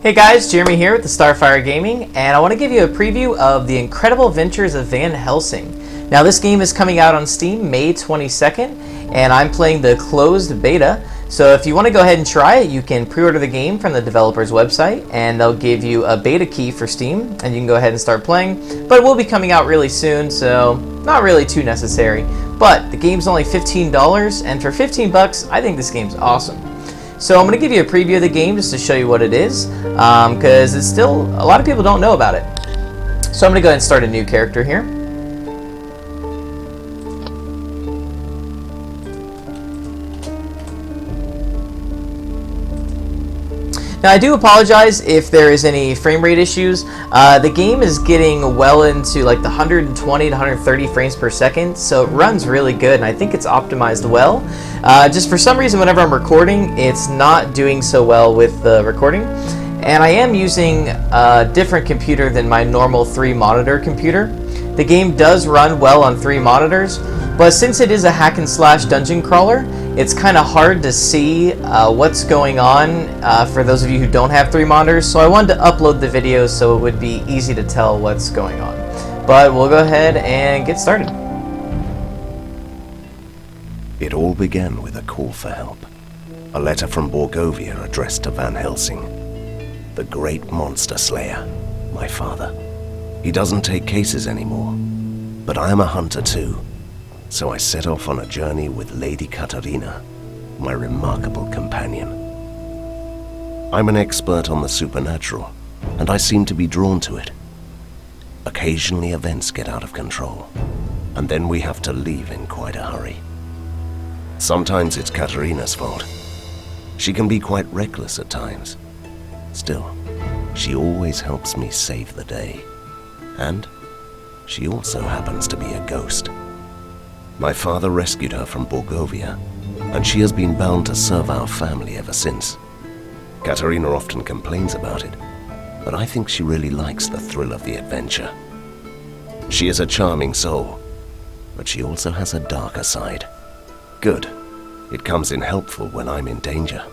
Hey guys, Jeremy here with the Starfire Gaming, and I want to give you a preview of The Incredible Adventures of Van Helsing. Now this game is coming out on Steam May 22nd, and I'm playing the closed beta, so if you want to go ahead and try it, you can pre-order the game from the developer's website, and they'll give you a beta key for Steam, and you can go ahead and start playing, but it will be coming out really soon, so not really too necessary. But the game's only $15, and for 15 bucks, I think this game's awesome. So I'm going to give you a preview of the game just to show you what it is, because it's still, a lot of people don't know about it. So I'm going to go ahead and start a new character here. Now I do apologize if there is any frame rate issues. The game is getting well into like the 120 to 130 frames per second, so it runs really good, and I think it's optimized well. Just for some reason, whenever I'm recording, it's not doing so well with the recording. And I am using a different computer than my normal 3-monitor computer. The game does run well on 3 monitors, but since it is a hack and slash dungeon crawler, it's kind of hard to see what's going on for those of you who don't have 3 monitors, so I wanted to upload the videos so it would be easy to tell what's going on. But we'll go ahead and get started. It all began with a call for help. A letter from Borgovia addressed to Van Helsing, the great monster slayer, my father. He doesn't take cases anymore, but I am a hunter too. So I set off on a journey with Lady Katrina, my remarkable companion. I'm an expert on the supernatural, and I seem to be drawn to it. Occasionally events get out of control, and then we have to leave in quite a hurry. Sometimes it's Katrina's fault. She can be quite reckless at times. Still, she always helps me save the day. And she also happens to be a ghost. My father rescued her from Borgovia, and she has been bound to serve our family ever since. Katrina often complains about it, but I think she really likes the thrill of the adventure. She is a charming soul, but she also has a darker side. Good. It comes in helpful when I'm in danger.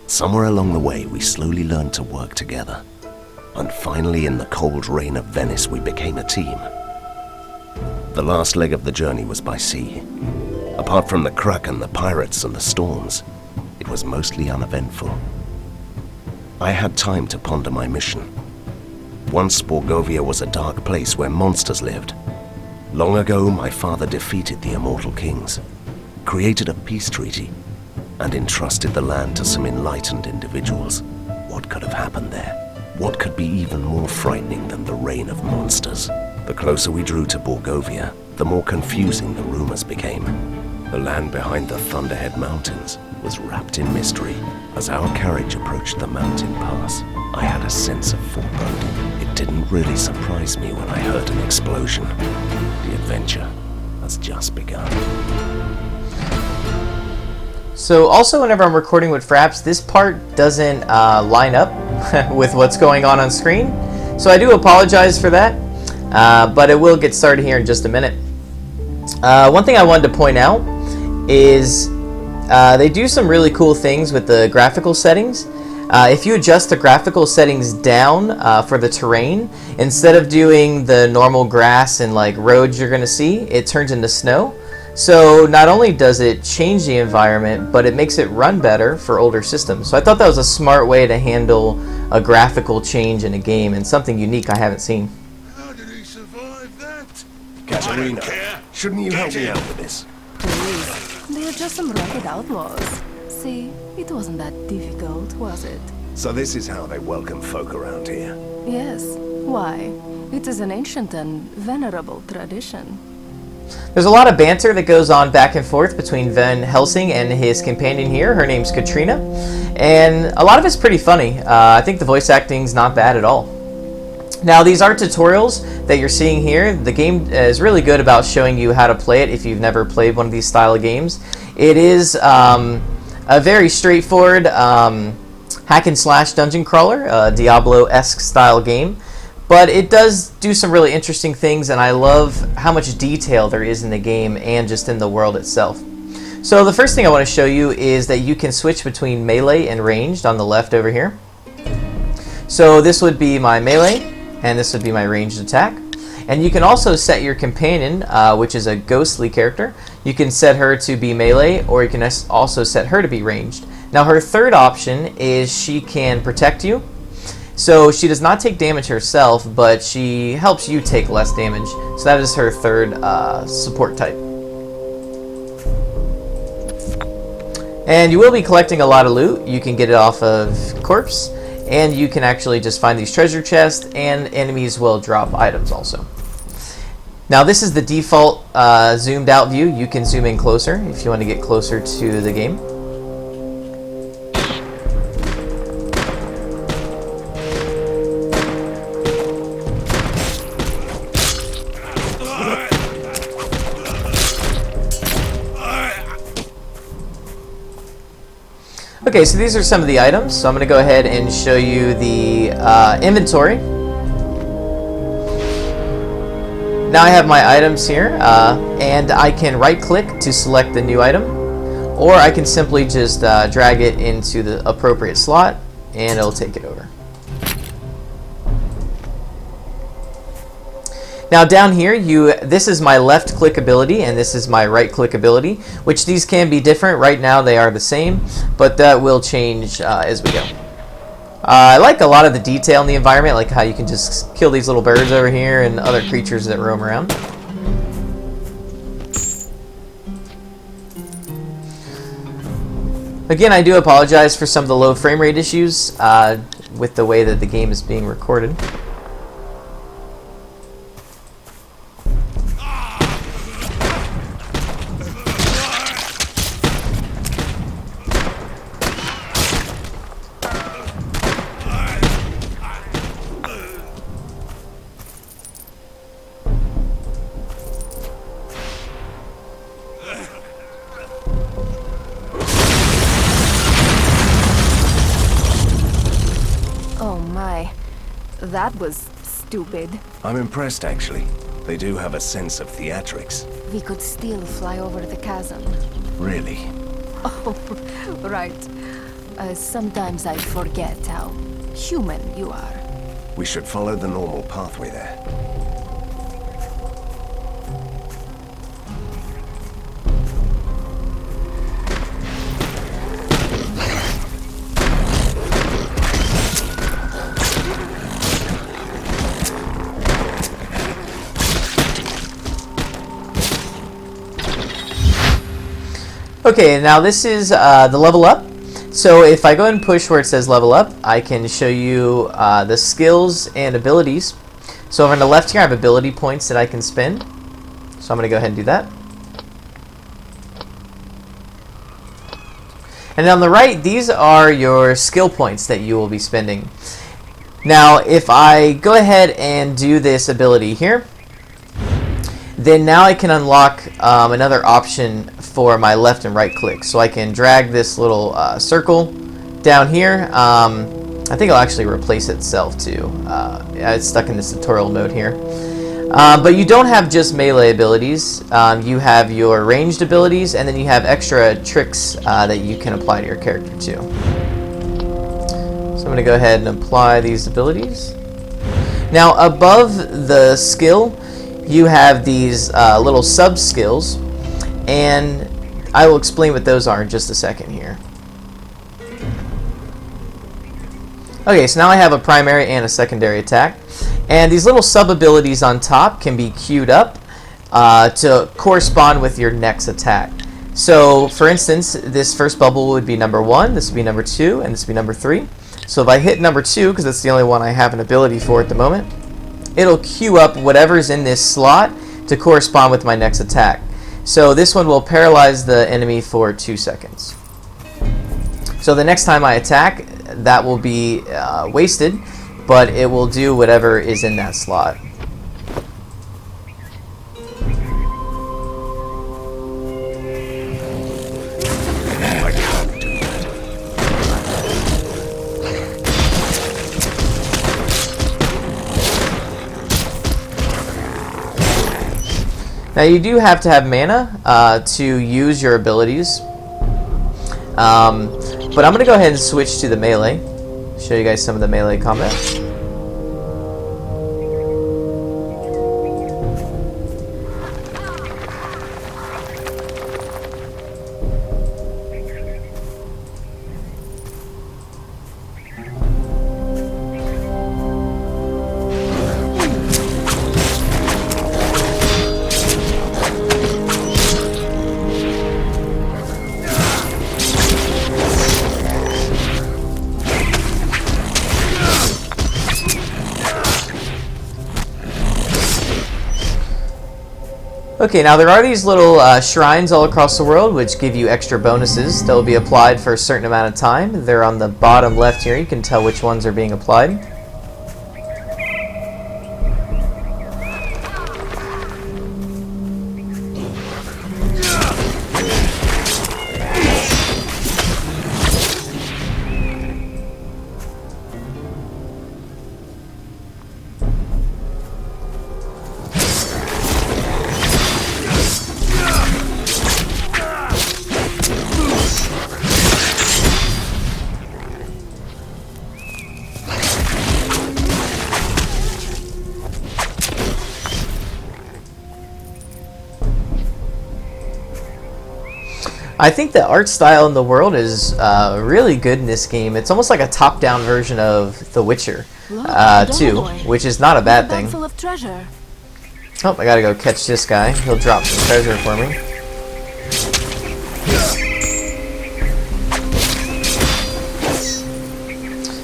Somewhere along the way, we slowly learned to work together, and finally in the cold rain of Venice, we became a team. The last leg of the journey was by sea. Apart from the Kraken, the pirates, and the storms, it was mostly uneventful. I had time to ponder my mission. Once Borgovia was a dark place where monsters lived. Long ago, my father defeated the immortal kings, created a peace treaty, and entrusted the land to some enlightened individuals. What could have happened there? What could be even more frightening than the reign of monsters? The closer we drew to Borgovia, the more confusing the rumors became. The land behind the Thunderhead Mountains was wrapped in mystery. As our carriage approached the mountain pass, I had a sense of foreboding. It didn't really surprise me when I heard an explosion. The adventure has just begun. So also whenever I'm recording with Fraps, this part doesn't line up with what's going on screen. So I do apologize for that. But it will get started here in just a minute. One thing I wanted to point out is they do some really cool things with the graphical settings. If you adjust the graphical settings down for the terrain, instead of doing the normal grass and like roads you're going to see, it turns into snow. So not only does it change the environment, but it makes it run better for older systems. So I thought that was a smart way to handle a graphical change in a game, and something unique I haven't seen. Katrina, shouldn't you help me out with this? Please, they're just some ragged outlaws. See, it wasn't that difficult, was it? So this is how they welcome folk around here? Yes. Why? It is an ancient and venerable tradition. There's a lot of banter that goes on back and forth between Van Helsing and his companion here. Her name's Katrina, and a lot of it's pretty funny. I think the voice acting's not bad at all. Now, these art tutorials that you're seeing here, the game is really good about showing you how to play it if you've never played one of these style of games. It is a very straightforward hack and slash dungeon crawler, Diablo-esque style game. But it does do some really interesting things, and I love how much detail there is in the game and just in the world itself. So the first thing I want to show you is that you can switch between melee and ranged on the left over here. So this would be my melee, and this would be my ranged attack. And you can also set your companion, which is a ghostly character. You can set her to be melee, or you can also set her to be ranged. Now her third option is she can protect you. So she does not take damage herself, but she helps you take less damage. So that is her third support type. And you will be collecting a lot of loot. You can get it off of corpse, and you can actually just find these treasure chests, and enemies will drop items also. Now this is the default zoomed out view. You can zoom in closer if you want to get closer to the game. Okay, so these are some of the items. So I'm going to go ahead and show you the inventory. Now I have my items here, and I can right-click to select the new item, or I can simply just drag it into the appropriate slot, and it'll take it over. Now down here, this is my left click ability, and this is my right click ability, which these can be different. Right now they are the same, but that will change as we go. I like a lot of the detail in the environment, like how you can just kill these little birds over here and other creatures that roam around. Again, I do apologize for some of the low frame rate issues with the way that the game is being recorded. That was stupid. I'm impressed, actually. They do have a sense of theatrics. We could still fly over the chasm. Really? Oh, right. Sometimes I forget how human you are. We should follow the normal pathway there. Okay, now this is the level up. So if I go and push where it says level up, I can show you the skills and abilities. So over on the left here, I have ability points that I can spend. So I'm going to go ahead and do that. And on the right, these are your skill points that you will be spending. Now, if I go ahead and do this ability here, then now I can unlock another option for my left and right click. So I can drag this little circle down here. I think I'll actually replace itself too. It's stuck in this tutorial mode here. But you don't have just melee abilities. You have your ranged abilities, and then you have extra tricks that you can apply to your character too. So I'm going to go ahead and apply these abilities. Now above the skill, you have these little sub-skills, and I will explain what those are in just a second here. Okay, so now I have a primary and a secondary attack, and these little sub-abilities on top can be queued up to correspond with your next attack. So, for instance, this first bubble would be number 1, this would be number 2, and this would be number 3. So if I hit number 2, because that's the only one I have an ability for at the moment, it'll queue up whatever's in this slot to correspond with my next attack. So this one will paralyze the enemy for 2 seconds. So the next time I attack, that will be wasted, but it will do whatever is in that slot. I can't do that. Now you do have to have mana to use your abilities, but I'm going to go ahead and switch to the melee. show you guys some of the melee combat. Okay, now there are these little shrines all across the world which give you extra bonuses. They'll be applied for a certain amount of time. They're on the bottom left here. You can tell which ones are being applied. I think the art style in the world is really good in this game. It's almost like a top-down version of The Witcher 2, which is not a bad thing. Full of treasure. Oh, I gotta go catch this guy. He'll drop some treasure for me.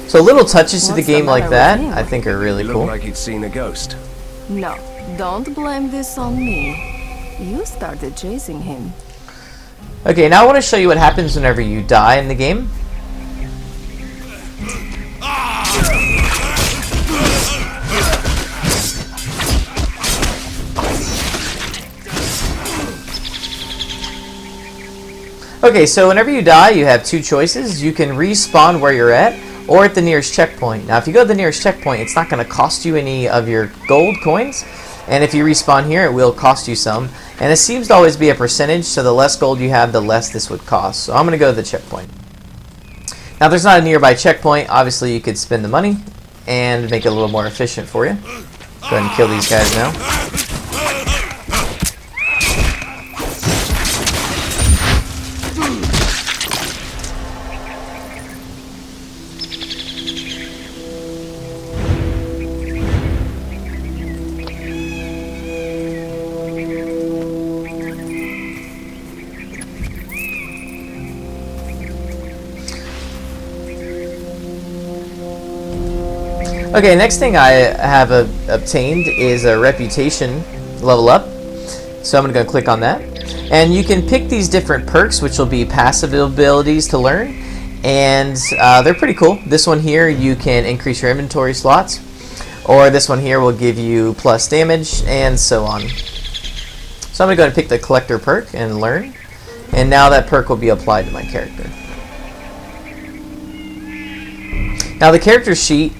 So little touches to the game like that, I think are really cool. Looked like you'd seen a ghost. No, don't blame this on me. You started chasing him. Okay, now I want to show you what happens whenever you die in the game. Okay, so whenever you die, you have two choices. You can respawn where you're at, or at the nearest checkpoint. Now, if you go to the nearest checkpoint, it's not going to cost you any of your gold coins. And if you respawn here, it will cost you some. And it seems to always be a percentage, so the less gold you have, the less this would cost. So I'm going to go to the checkpoint. Now, if there's not a nearby checkpoint, obviously you could spend the money and make it a little more efficient for you. Go ahead and kill these guys now. Okay, next thing I have obtained is a reputation level up. So I'm going to go click on that. And you can pick these different perks, which will be passive abilities to learn. And they're pretty cool. This one here, you can increase your inventory slots. Or this one here will give you plus damage, and so on. So I'm going to go ahead and pick the collector perk and learn. And now that perk will be applied to my character. Now the character sheet,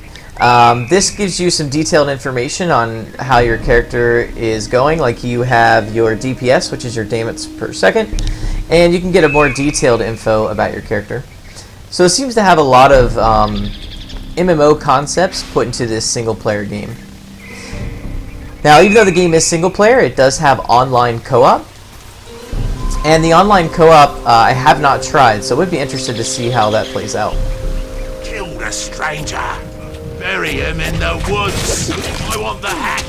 this gives you some detailed information on how your character is going. Like you have your DPS, which is your damage per second, and you can get a more detailed info about your character. So it seems to have a lot of MMO concepts put into this single player game. Now, even though the game is single player, it does have online co-op. And the online co-op I have not tried, so I would be interested to see how that plays out. Kill the stranger. Bury him in the woods. I want the hat.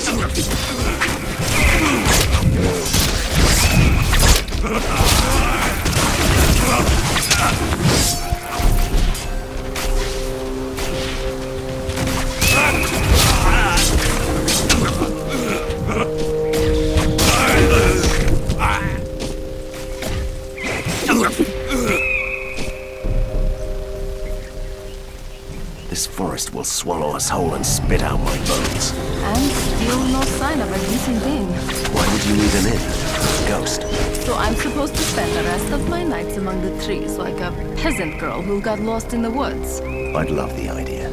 This forest will swallow us whole and spit out my bones. And still no sign of a missing thing. Why would you need an inn? Ghost. So I'm supposed to spend the rest of my nights among the trees like a peasant girl who got lost in the woods. I'd love the idea.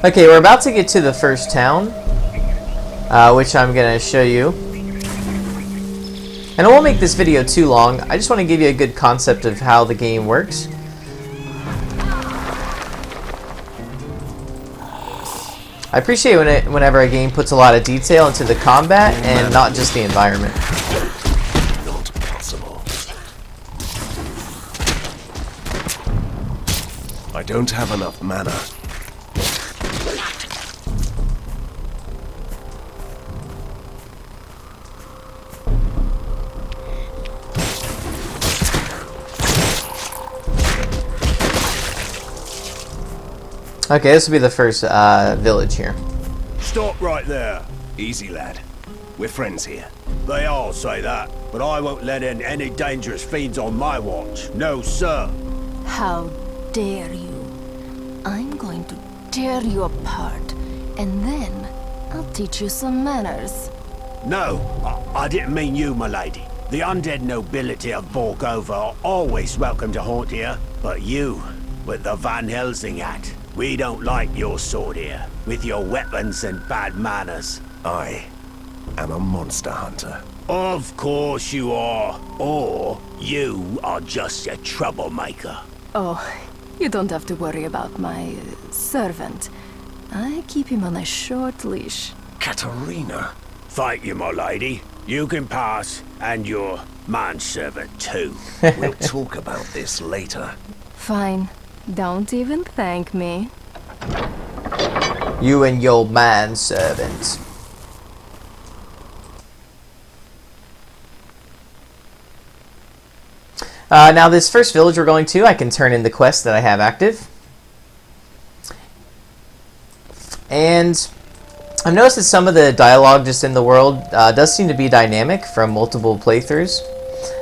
Okay, we're about to get to the first town, which I'm going to show you. And I won't make this video too long. I just want to give you a good concept of how the game works. I appreciate whenever a game puts a lot of detail into the combat and not just the environment. Not possible. I don't have enough mana. Okay, this will be the first village here. Stop right there. Easy, lad. We're friends here. They all say that, but I won't let in any dangerous fiends on my watch. No, sir. How dare you? I'm going to tear you apart, and then I'll teach you some manners. No, I didn't mean you, my lady. The undead nobility of Borgova are always welcome to haunt here, but you, with the Van Helsing hat, we don't like your sort here, with your weapons and bad manners. I am a monster hunter. Of course you are. Or you are just a troublemaker. Oh, you don't have to worry about my servant. I keep him on a short leash. Katrina. Thank you, my lady. You can pass, and your manservant too. We'll talk about this later. Fine. Don't even thank me. You and your manservant. Now this first village we're going to, I can turn in the quest that I have active. And I've noticed that some of the dialogue just in the world does seem to be dynamic from multiple playthroughs.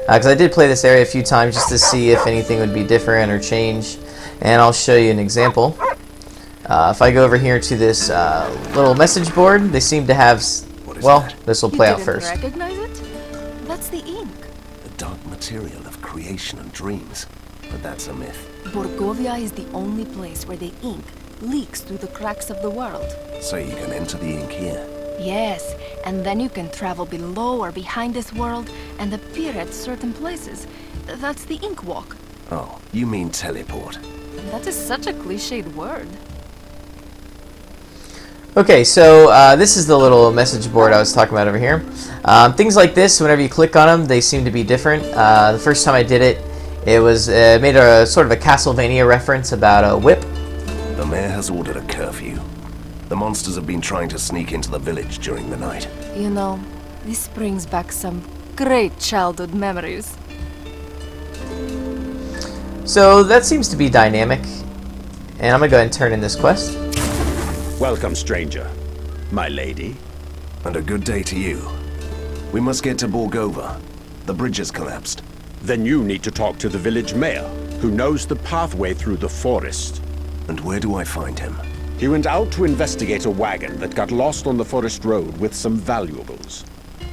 Because I did play this area a few times just to see if anything would be different or change. And I'll show you an example. If I go over here to this little message board, they seem to have... Well, this will play out first. You didn't recognize it? That's the ink. The dark material of creation and dreams. But that's a myth. Borgovia is the only place where the ink leaks through the cracks of the world. So you can enter the ink here. Yes, and then you can travel below or behind this world and appear at certain places. That's the ink walk. Oh, you mean teleport. That is such a cliched word. Okay, so this is the little message board I was talking about over here. Things like this, whenever you click on them, they seem to be different. The first time I did it, it was made a sort of a Castlevania reference about a whip. The mayor has ordered a curfew. The monsters have been trying to sneak into the village during the night. You know, this brings back some great childhood memories. So that seems to be dynamic. And I'm going to go ahead and turn in this quest. Welcome, stranger. My lady. And a good day to you. We must get to Borgova. The bridge has collapsed. Then you need to talk to the village mayor, who knows the pathway through the forest. And where do I find him? He went out to investigate a wagon that got lost on the forest road with some valuables.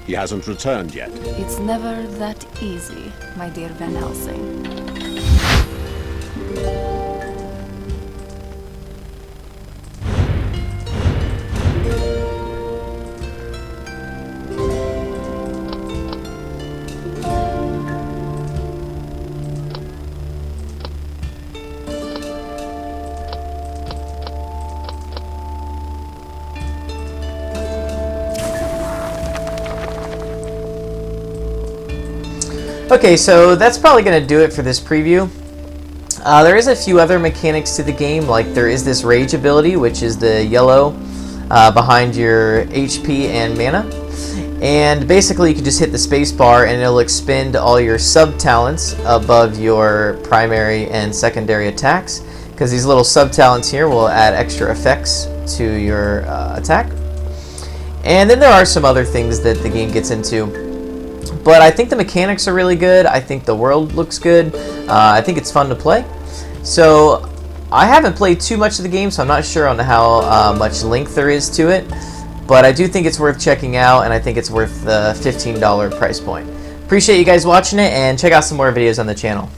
He hasn't returned yet. It's never that easy, my dear Van Helsing. Okay, so that's probably going to do it for this preview. There is a few other mechanics to the game, like there is this rage ability, which is the yellow behind your HP and mana. And basically you can just hit the space bar and it'll expend all your sub-talents above your primary and secondary attacks, because these little sub-talents here will add extra effects to your attack. And then there are some other things that the game gets into. But I think the mechanics are really good. I think the world looks good. I think it's fun to play. So I haven't played too much of the game, so I'm not sure on how much length there is to it. But I do think it's worth checking out, and I think it's worth the $15 price point. Appreciate you guys watching it, and check out some more videos on the channel.